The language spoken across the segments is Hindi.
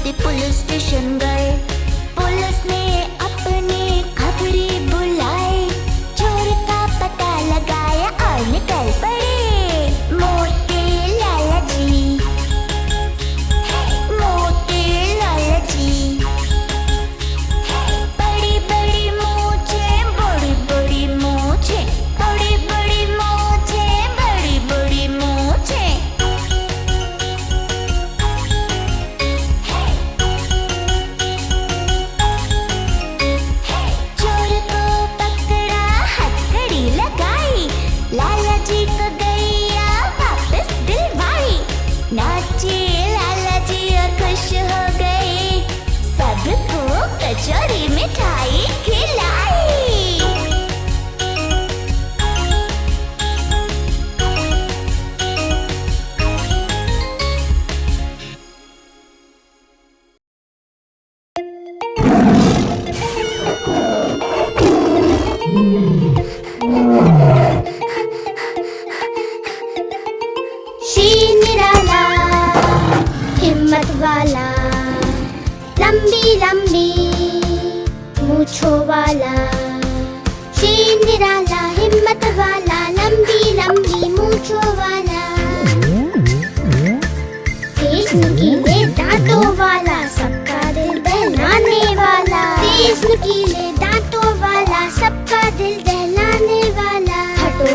दादी पुलिस स्टेशन गए। पुलिस ने अपने खबरी बुलाए, चोर का पता लगाया और निकल पड़े मोटे लाला जी, मोटे लाला जी। बड़ी बड़ी मूंछें, बड़ी बड़ी मूंछें, बड़ी बड़ी मूंछें, बड़ी बड़ी मूंछें। चोर को पकड़ा, हथकड़ी लगाई, लाला जी को गैया वापस दिलवाई। नाचे लाला जी और खुश हो गए, सबको कचौरी मिठाई खिलाई। शीर निराला, हिम्मत वाला, लंबी लंबी मूंछों वाला। शीर निराला, हिम्मत वाला, लंबी लंबी मूंछों वाला। तेज नुकीले दांतों वाला, सबका दिल दहलाने वाला। तेज नुकीले दांतों वाला, सबका दिल दहलाने वाला। हटो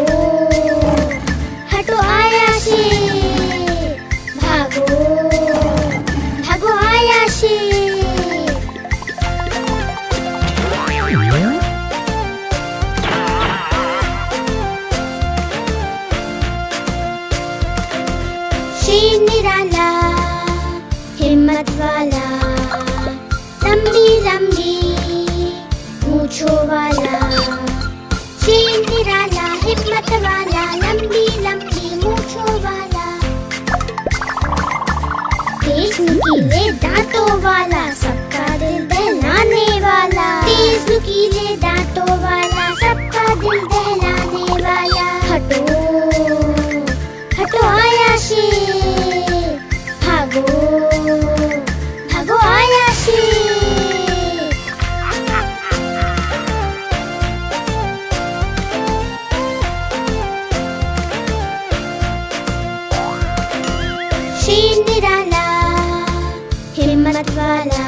हटो आया शेर, भागो भागो आया शेर। शीर निराला, हिम्मत वाला, लंबी लंबी मूंछों वाला। शीर निराला, हिम्मत वाला, लंबी लंबी मूंछों वाला। तेज नुकीले दांतों वाला, सबका दिल दहलाने वाला। तेज नुकीले दांतों वाला, सबका दिल दहलाने वाला। हटो हटो आया शेर, भागो भागो आया शेर। शीर निराला, हिम्मत वाला,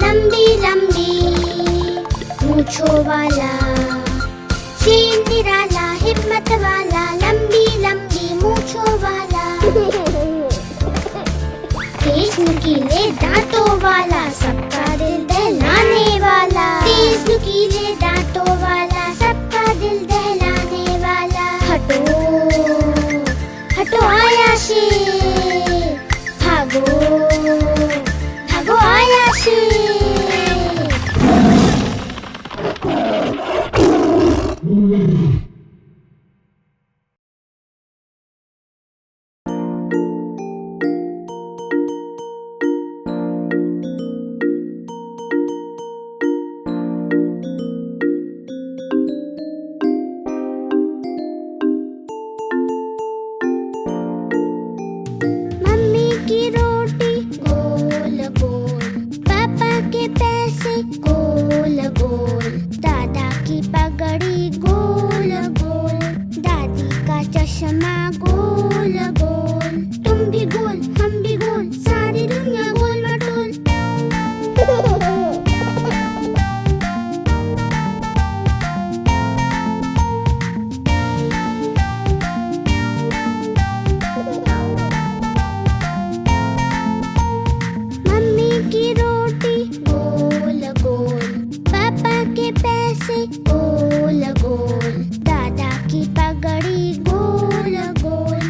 लंबी लंबी मूंछों वाला। शीर निराला, हिम्मत वाला, लंबी लंबी मूंछों वाला। तेज नुकीले दांतों वाला, सबका दिल दहलाने वाला। तेज नुकीले दांतों वाला, सबका दिल दहलाने वाला। हटो हटो आया शेर, भागो भागो आया शेर। मम्मी की रोटी गोल गोल, पापा के पैसे गोल गोल। दादा की पगड़ी गोल गोल, दादी का चश्मा गोल गोल। तुम भी गोल, हम भी गोल, सारी दुनिया गोल मटोल। मम्मी की रोटी गोल गोल, पापा के पैसे गोल गोल। दादा की पगड़ी गोल गोल,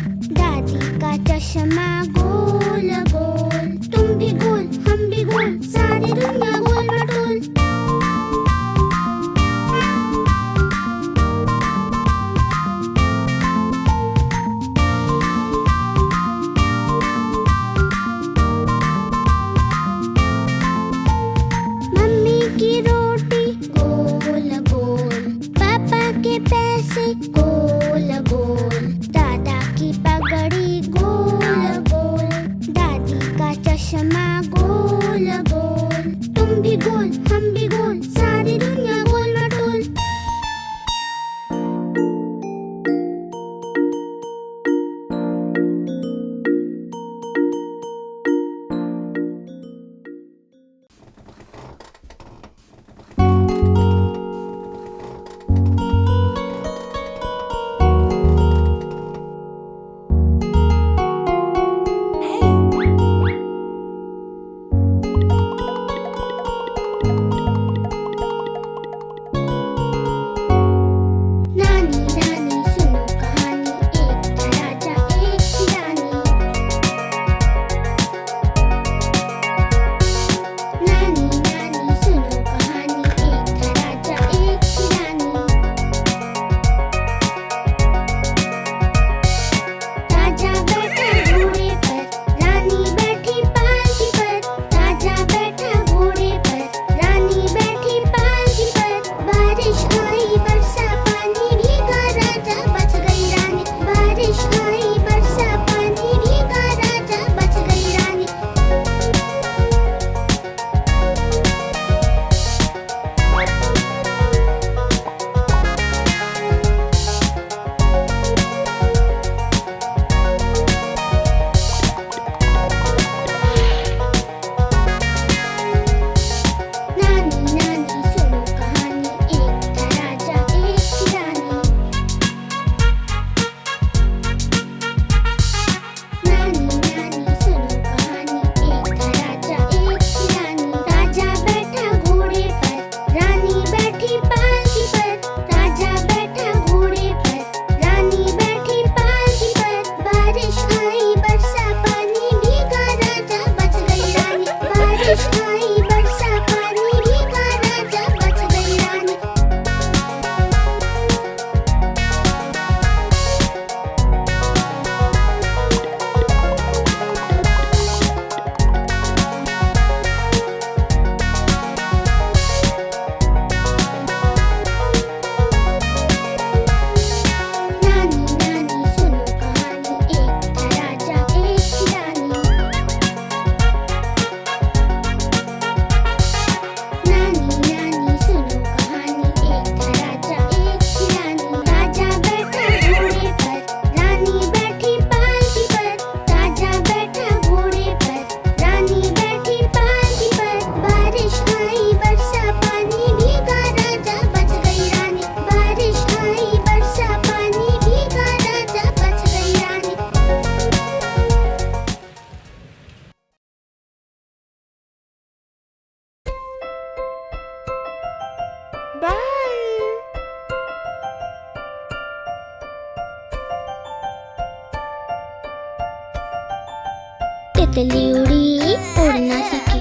तितली उड़ी उड़ ना सकी,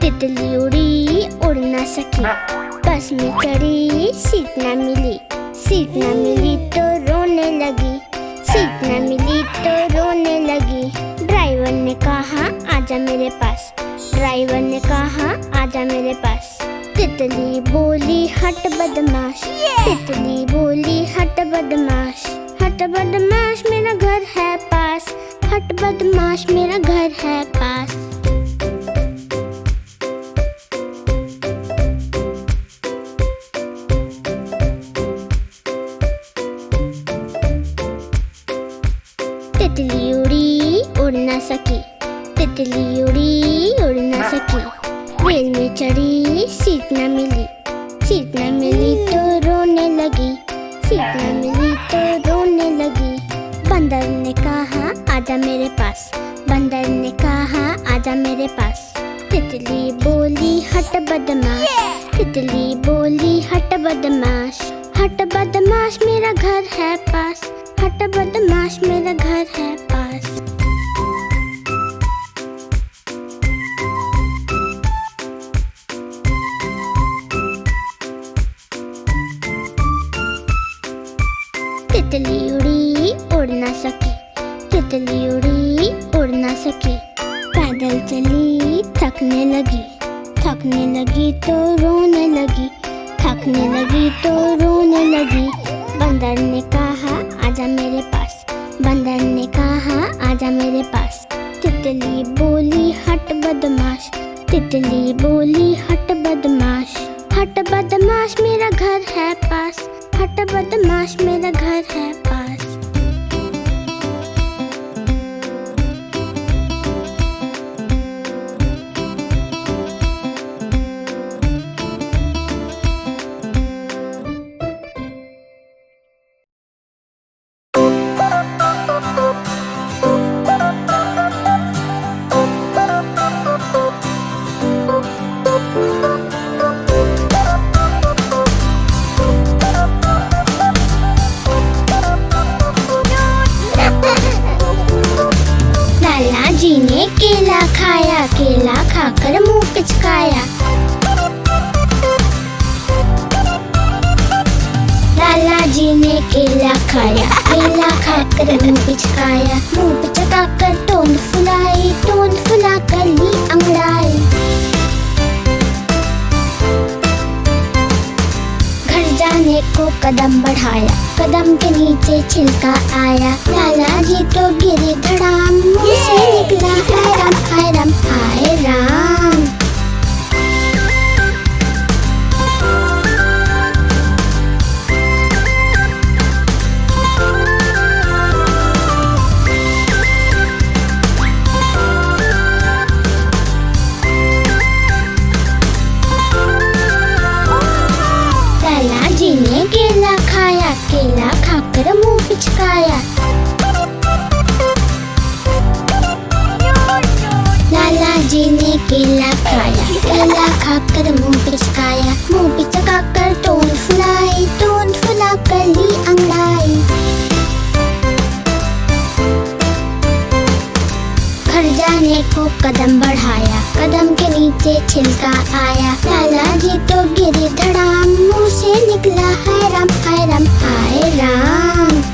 तितली उड़ी उड़ ना सकी। बस में चढ़ी सीट ना मिली, सीट ना मिली तो रोने लगी, सीट ना मिली तो रोने लगी। ड्राइवर ने कहा आजा मेरे पास, ड्राइवर ने कहा आजा मेरे पास। तितली बोली हट बदमाश, तितली बोली हट बदमाश, हट बदमाश मेरा घर है पास, हट बदमाश मेरा घर है पास। तितली उड़ी उड़ ना सकी, तितली उड़ी उड़ ना सकी। रेल में चढ़ी सीट ना मिली, सीट ना मिली तो रोने लगी, सीट ना मिली तो रोने लगी। बंदर ने कहा आजा मेरे पास, बंदर ने कहा आजा मेरे पास। तितली बोली हट बदमाश, तितली बोली हट बदमाश, हट बदमाश मेरा घर है पास, हट बदमाश मेरा घर है पास। तितली उड़ी उड़ ना सकी, तितली उड़ी उड़ ना सकी। पैदल चली थकने लगी, थकने लगी तो रोने लगी, थकने लगी तो रोने लगी। बंदर ने कहा आजा मेरे पास, बंदर ने कहा आजा मेरे पास। तितली बोली हट बदमाश, तितली बोली हट बदमाश, हट बदमाश मेरा घर है पास, हट बदमाश मेरा घर है पास। जी ने केला खाया, केला खाकर मुंह पिचकाया। लाला जी ने केला खाया, केला खाकर मुंह पिचकाया। मुंह पिचकाकर तोंद फुलाई, तोंद फुलाकर ली अंगड़ाई। घर जाने को कदम बढ़ाया, कदम के नीचे छिलका आया। लाला जी तो गिरे धड़ाम, मुंह से निकला हाय राम हाय राम हाय राम। लाला जी ने केला खाया, केला खाकर मुंह पिचकाया। लाला जी ने केला खाया, केला खाकर मुंह पिचकाया। मुंह पिचकाकर तोंद फुलाई, तोंद फुलाकर ली अंगड़ाई। घर जाने को कदम बढ़ाया, कदम के नीचे छिलका आया। लाला जी तो गिरे धड़ाम, मुंह से निकला हाय राम हाय राम हाय राम।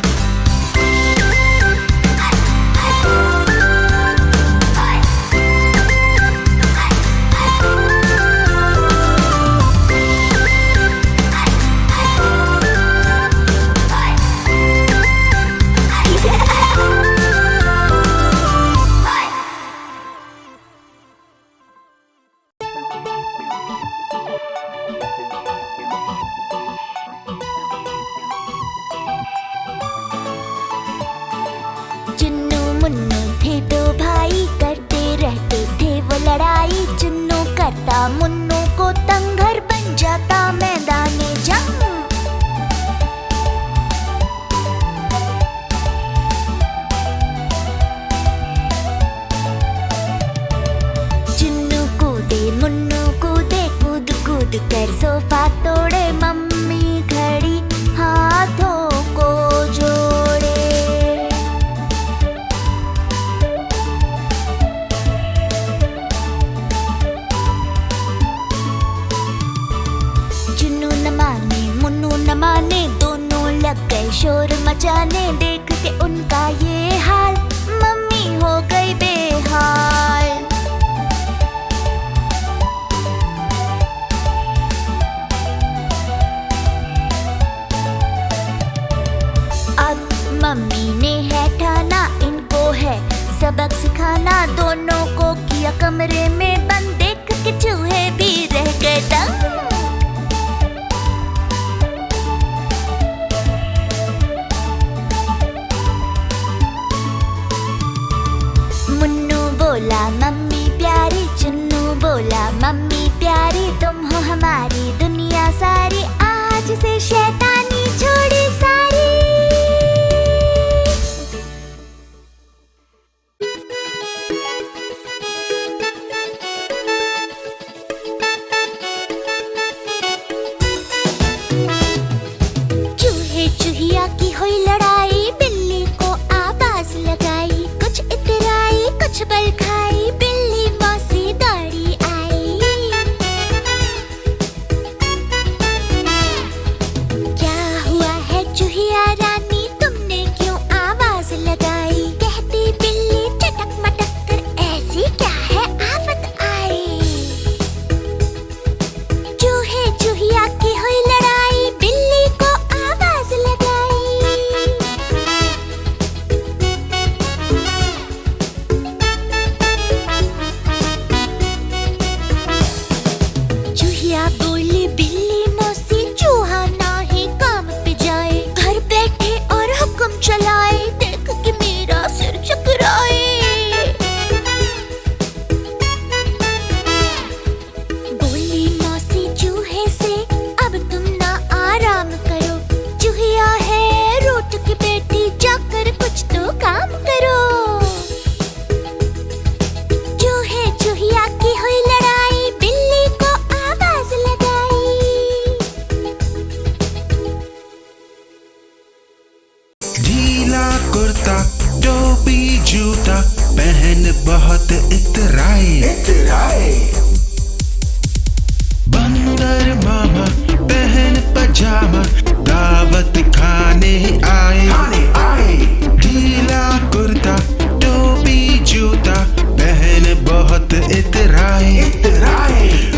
करता मुन्नू को तंग, घर बन जाता मैदाने जंग। चुन्नू कूदे मुन्नू कूदे, कूद कूद कर सोफा तोड़े। मम्मी खड़ी हाथों को जोड़े। बोला मम्मी प्यारी, चुन्नू बोला मम्मी प्यारी, तुम हो हमारी दुनिया सारी, आज से शैतानी छोड़ी सारी। चूहे चूहिया की हुई लड़ाई, बिल्ली को आवाज लगाई, कुछ इतराई कुछ बल खाई, बिल्ली मौसी दौड़ी आई। क्या हुआ है चूहिया रानी, तुमने क्यों आवाज लगाई, कहती बिल्ली चटक मटक कर, ऐसी क्या है आफत आई। चूहे चूहिया की हुई लड़ाई, बिल्ली को आवाज लगाई। चूहिया बोली बिल्ली मौसी, चूहा ना ही काम पे जाए, घर बैठे और हुक्म चलाए, देख के मेरा सिर चकराए। बोली मौसी चूहे से, अब तुम ना आराम करो, चूहिया है रोट की बेटी, जाकर कुछ तो काम करो। चूहे चूहिया की हुई लड़ाई, बिल्ली को आवाज लगाई। ढीला कुर्ता टोपी जूता पहन बहुत इतराए, बंदर मामा पहन पजामा, दावत खाने आए। ढीला कुर्ता टोपी जूता पहन बहुत इतराए।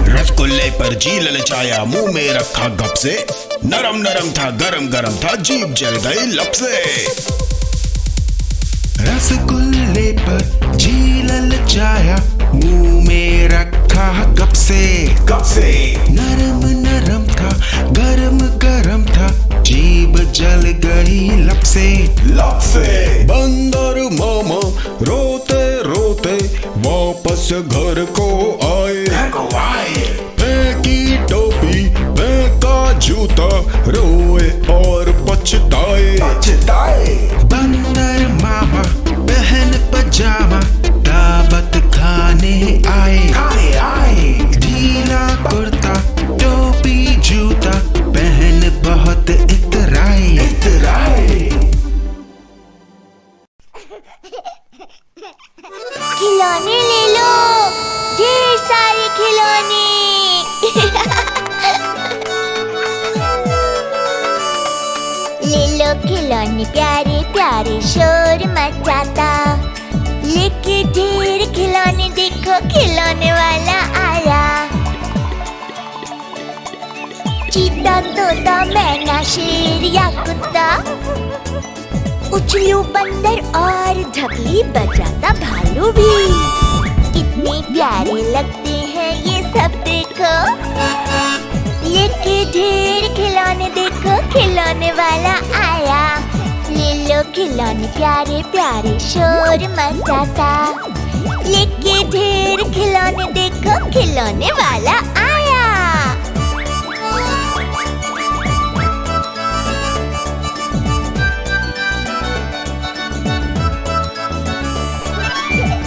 रसगुल्ले पर जी ललचाया, मुंह में रखा गप से, नरम नरम था गरम गरम था, जीभ जल गई लब से। रसगुल्ले पर जी ललचाया, मुंह में रखा गप से। नरम नरम था गरम गरम था, जीभ जल गई लब से। बंदर मामा रोते रोते वापस घर को आए। फेंकी टोपी फेंका जूता, रोए और पछताए। बंदर मामा पहन पजामा, दावत खाने आए। ढीला कुर्ता टोपी जूता पहन बहुत इतराए। खिलौने ले लो, ढेर सारे खिलौने। ले लो खिलौने प्यारे प्यारे, शोर मचाता, लेके ढेर खिलौने, देखो खिलौने वाला आया। चीता तोता मैना शेर या कुत्ता, उछलू बंदर और ढकली बजाता भालू भी, कितने प्यारे लगते हैं ये सब देखो, लेके ढेर खिलौने, देखो खिलौने वाला आया। ले लो खिलौने प्यारे प्यारे, शोर मचाता, लेके ढेर खिलौने, देखो खिलौने वाला आया।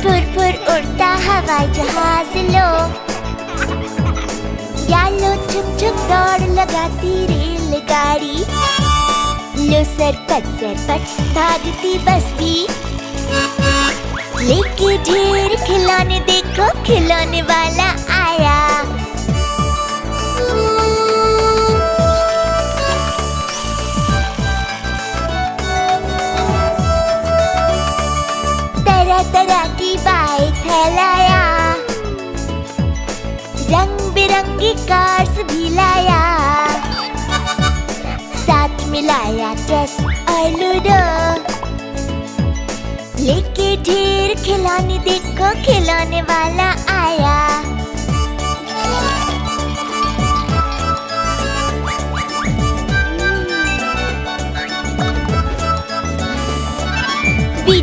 फुर फुर उड़ता हवाई जहाज लो, या लो छुप छुप दौड़ लगाती रेलगाड़ी, लो सरपट भागती बस भी, लेके ढेर खिलौने, देखो खिलौने वाला आया। तरह तरह की बाइक है लाया, रंग बिरंगी कार्स भी लाया, साथ मिलाया चेस और लूडो, लेके ढेर खिलौने, देखो खिलौने वाला आया।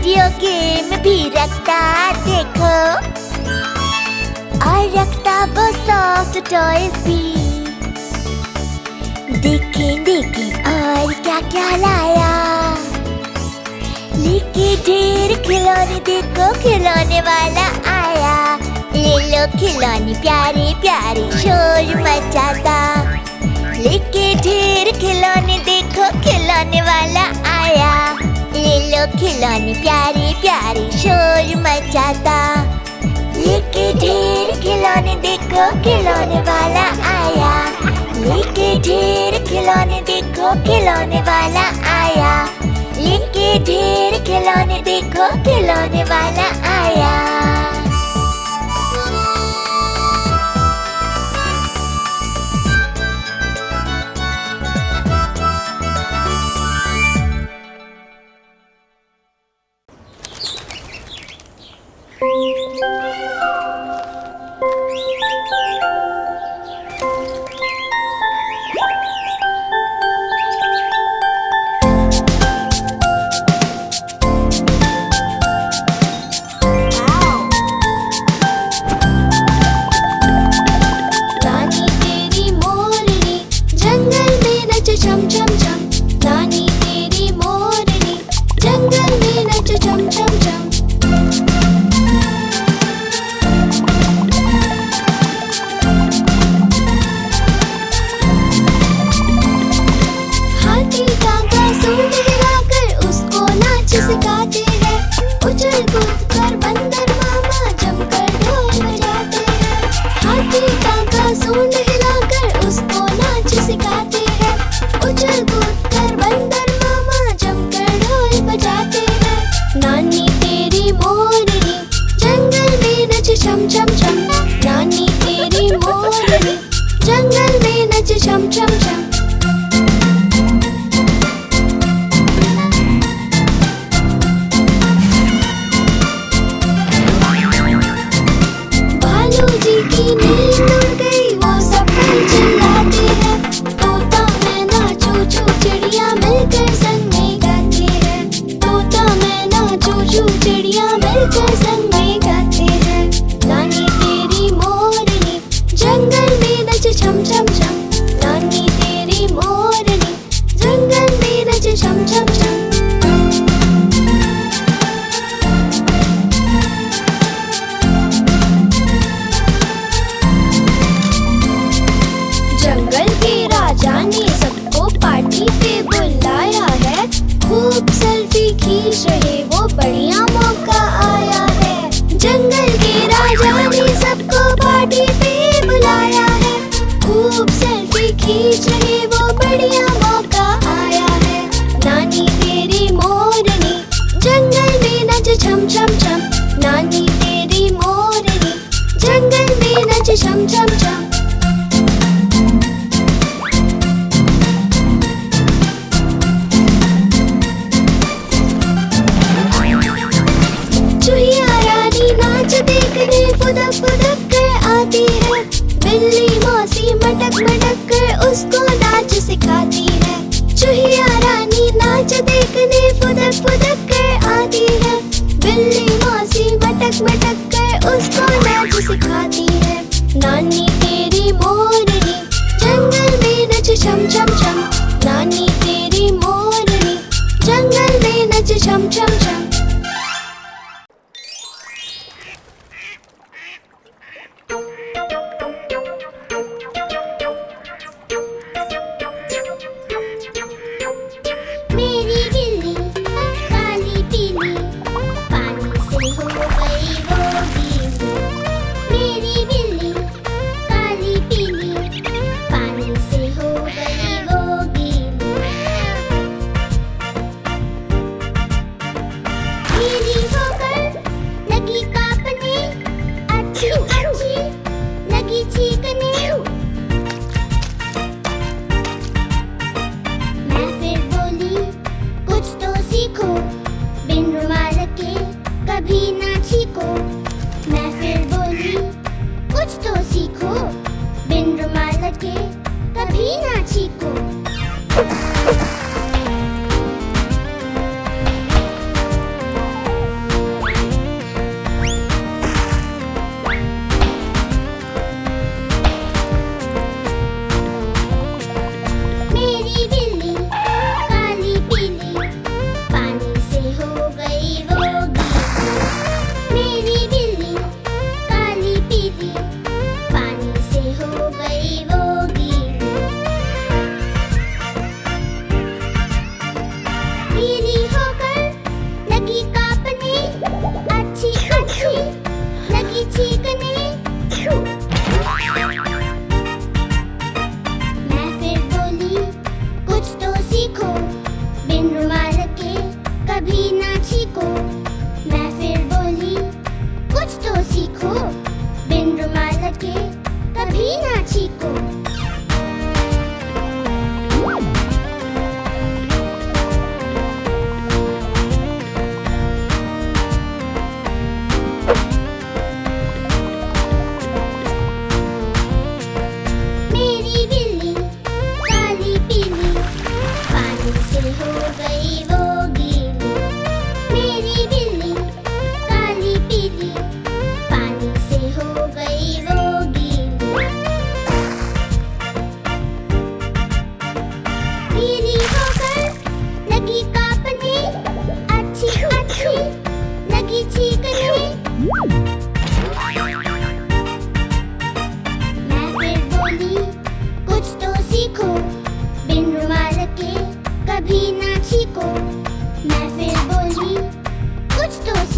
वीडियो गेम भी रखता देखो, और रखता वो सॉफ्ट टॉयज भी। देखें और क्या क्या लाया, लेके ढेर खिलौने देखो, खिलौने वाला आया। ले लो खिलौने प्यारे प्यारे, शोर मचाता। लेके ढेर खिलौने देखो, खिलौने वाला आया। ले लो खिलौने प्यारे प्यारे, शोर मचाता। लेके ढेर खिलौने देखो, खिलौने वाला आया। लेके ढेर खिलौने देखो, खिलौने वाला आया। लेके ढेर खिलौने देखो, खिलौने वाला आया।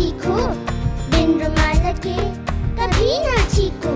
सीखो, बिन रुमाल के कभी ना चीखो।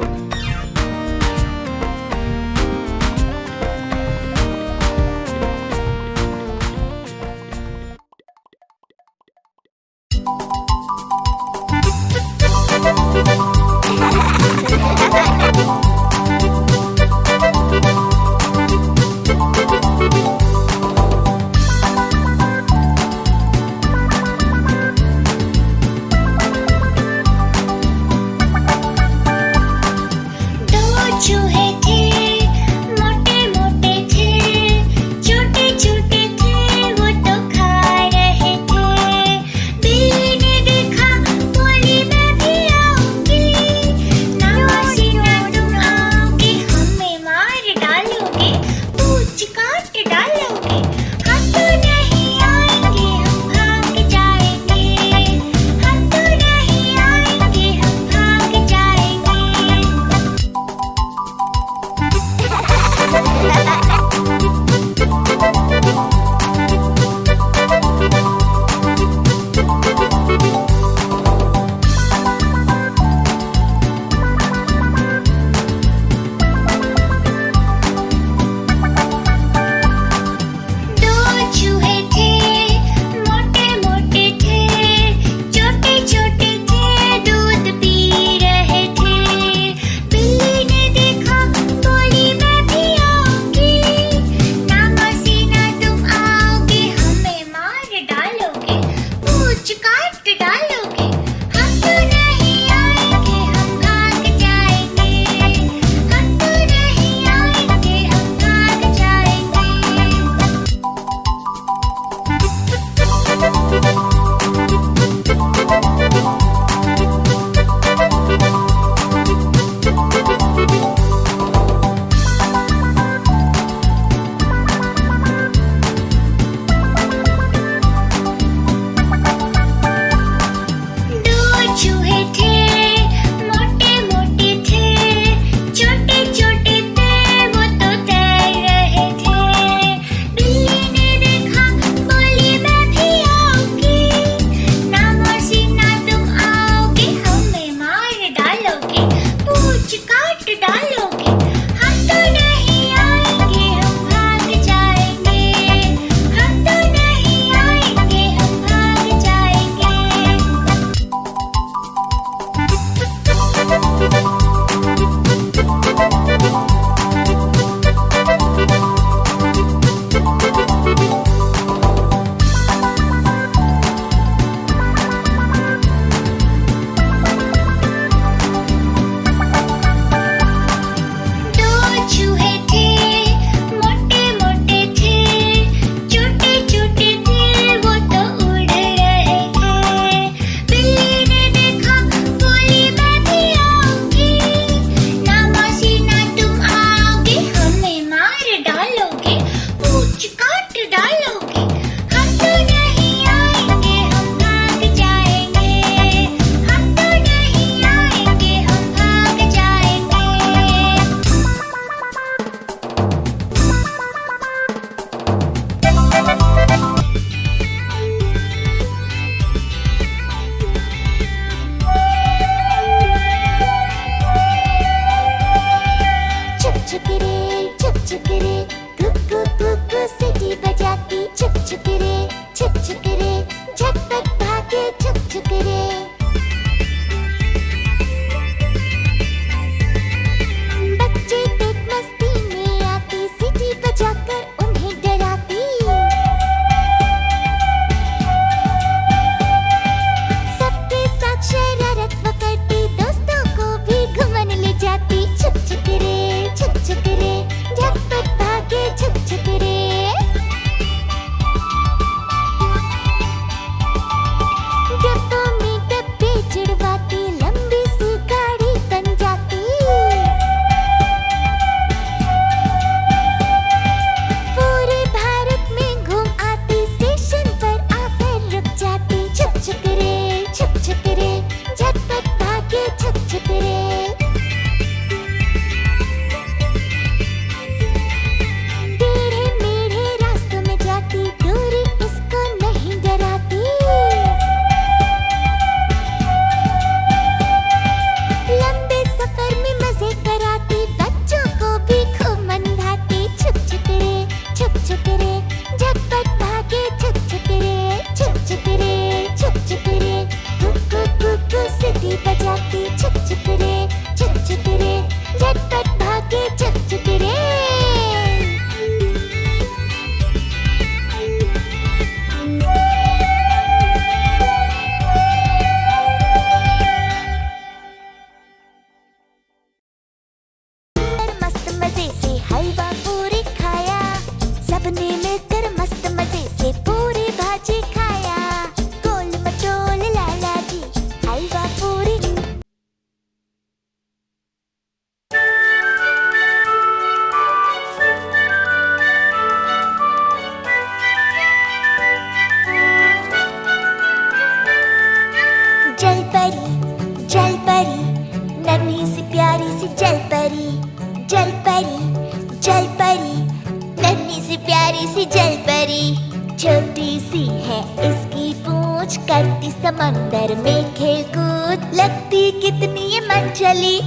समंदर में खेल कूद, लगती कितनी ये मन चली,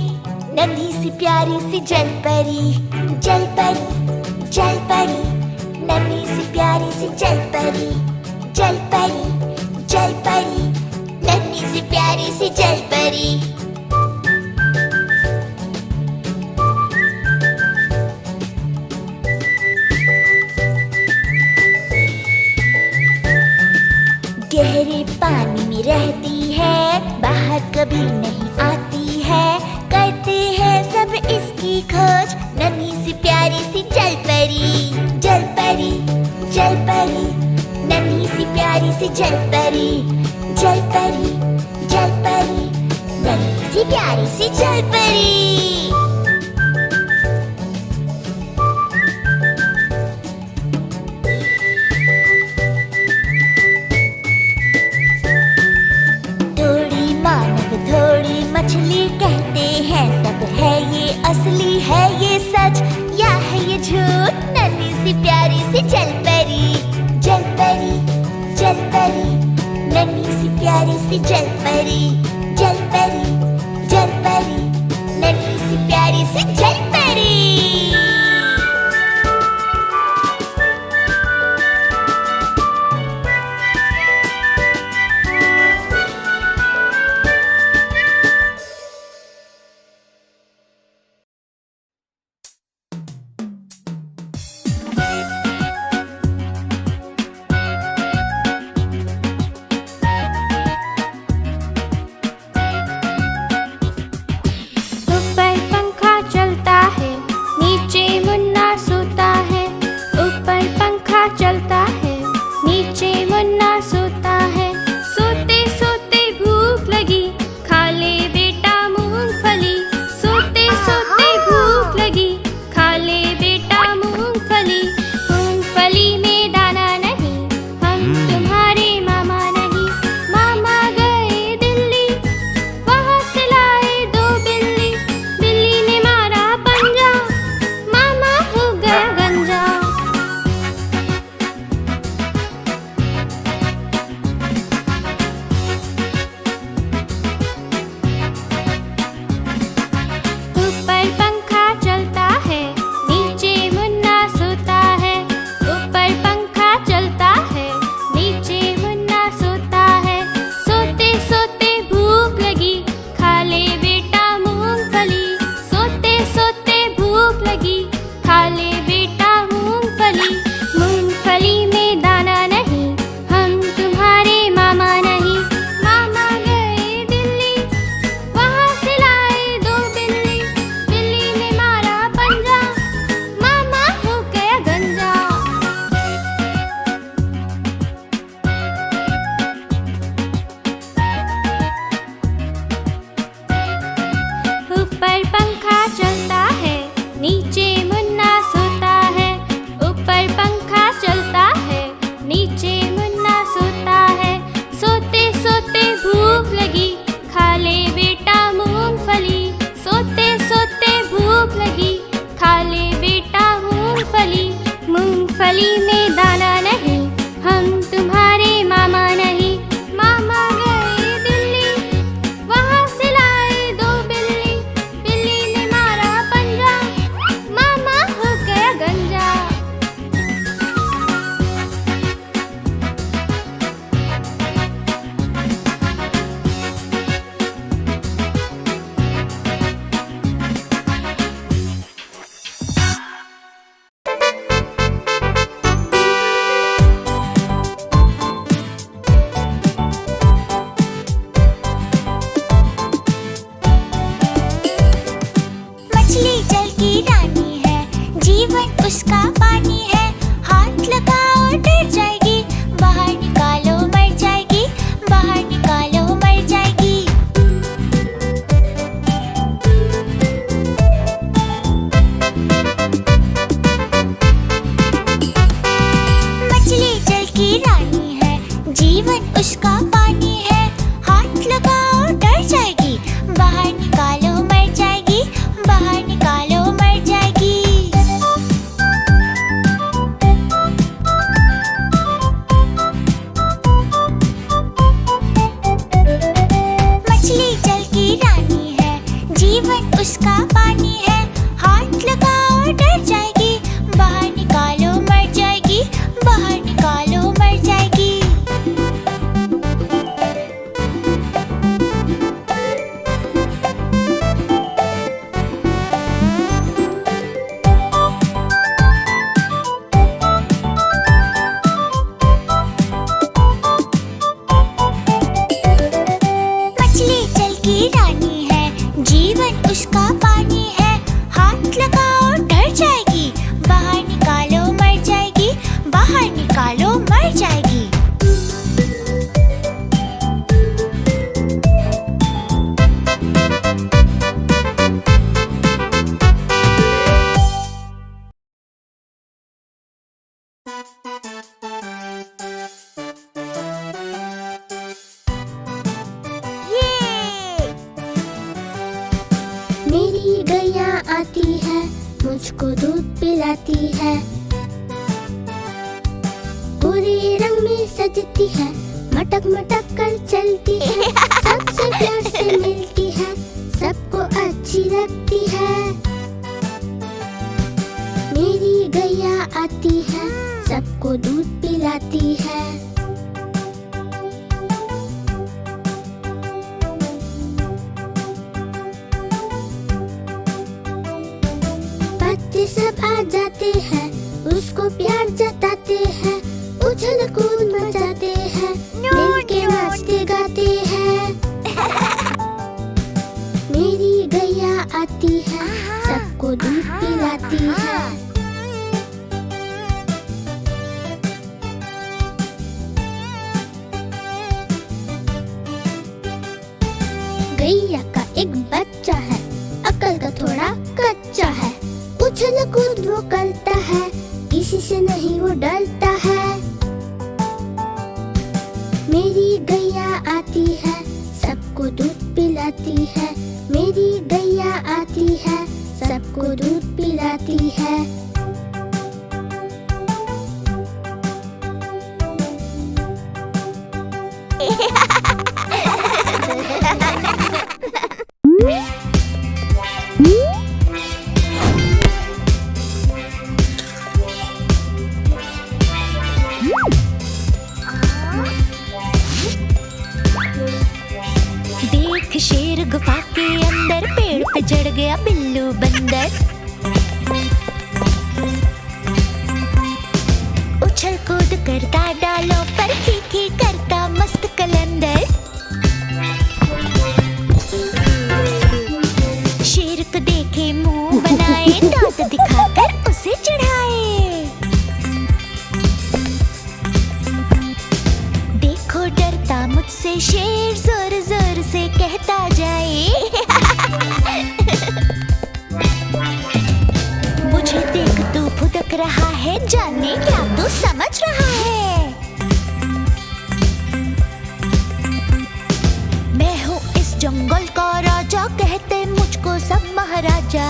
नन्ही सी प्यारी सी जल परी, जल परी, जल परी, नन्ही सी प्यारी सी जल परी, जल परी, जल परी, नन्ही सी प्यारी सी जल परी। गहरे पानी में रहती है, बाहर कभी नहीं आती है, करते हैं सब इसकी खोज, नन्ही सी प्यारी सी जल परी, जल परी, जल परी, नन्ही सी प्यारी सी जल परी, जल परी, जल परी, नन्ही सी प्यारी सी जल परी। थोड़ी मछली कहते हैं सब है ये असली, है ये सच या है ये झूठ, नन्ही सी प्यारी सी जल परी, जल परी, जल परी, नन्ही सी प्यारी सी जल परी, जल परी, जल परी, नन्ही सी प्यारी सी जल परी। मेरी गैया आती है, मुझको दूध पिलाती है। पूरे रंग में सजती है, मटक मटक कर चलती है। सबसे प्यार से मिलती है, सबको अच्छी लगती है। मेरी गैया आती है, सबको दूध पिलाती है। बच्चे सब आ जाते हैं, उसको प्यार जताते हैं, उछल कूद मचाते हैं, मिलके नाचते गाते हैं। मेरी गैया आती है, सबको दूध पिलाती है। गैया का एक बच्चा है, अकल का थोड़ा कच्चा है। उछल कूद वो करता है, किसी से नहीं वो डरता है। मेरी गैया आती है, सबको दूध पिलाती है। मेरी गैया आती है, सबको दूध पिलाती है। देख शेर गुफा के अंदर, पेड़ पे चढ़ गया बिल्लू बंदर। उछल कूद करता डालों पर, खी करता मस्त कलंदर। शेर को देखे मुंह बनाए, दांत दिखाकर उसे चढ़ाए। देखो डरता मुझसे शेर, जोर जोर से कहता जाए। मुझे देख तू फुदक रहा है, जाने क्या तू समझ रहा है। मैं हूँ इस जंगल का राजा, कहते मुझको सब महाराजा।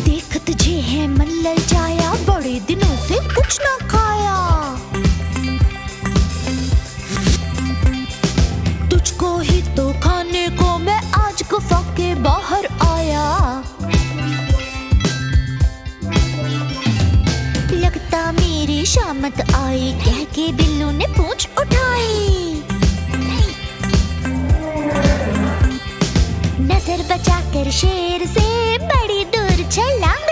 देख तुझे है मन ललचाया, बड़े दिनों से कुछ ना खाया। तुझको ही तो खाने को मैं आज गुफा के बाहर आया। लगता मेरी शामत आई, कह के बिल्लू ने पूंछ उठाई। नजर बचाकर शेर से बड़ी दूर छलांग